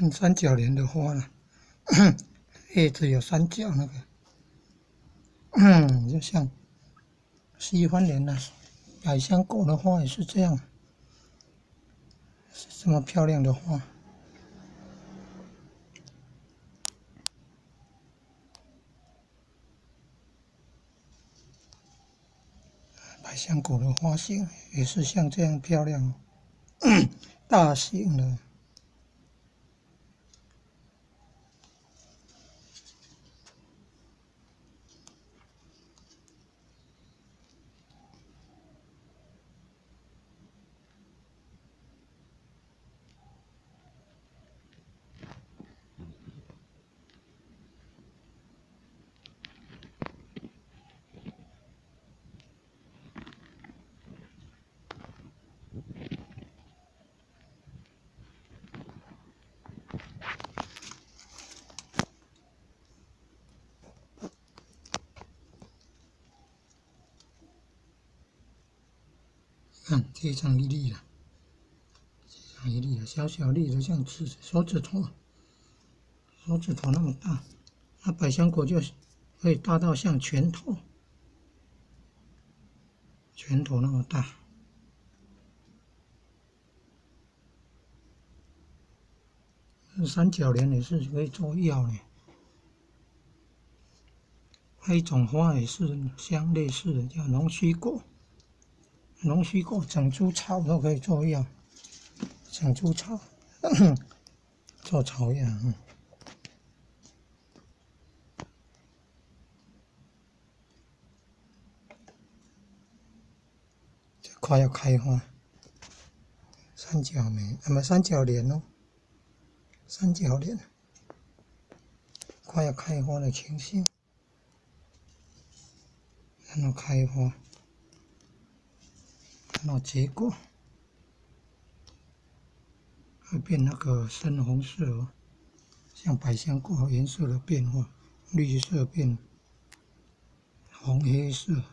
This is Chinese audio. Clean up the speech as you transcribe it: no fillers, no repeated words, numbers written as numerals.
看三角莲的花了，叶子有三角那个，就像西番莲啊、百香果的花也是这样，是这么漂亮的花。百香果的花型也是像这样漂亮，大型的。看这张一粒了，这张一粒了，小小粒的像手指头那么大，那百香果就可以大到像拳头那么大。三角莲也是可以做药的，还有一种花也是相类似的，叫龙须果。龙须果整株草都可以做药，整株草做草药。这快要开花，三角梅，三角莲哦，三角莲快要开花的情形，看到开花，看到结果，会变那个深红色哦，像百香果颜色的变化，绿色变红黑色。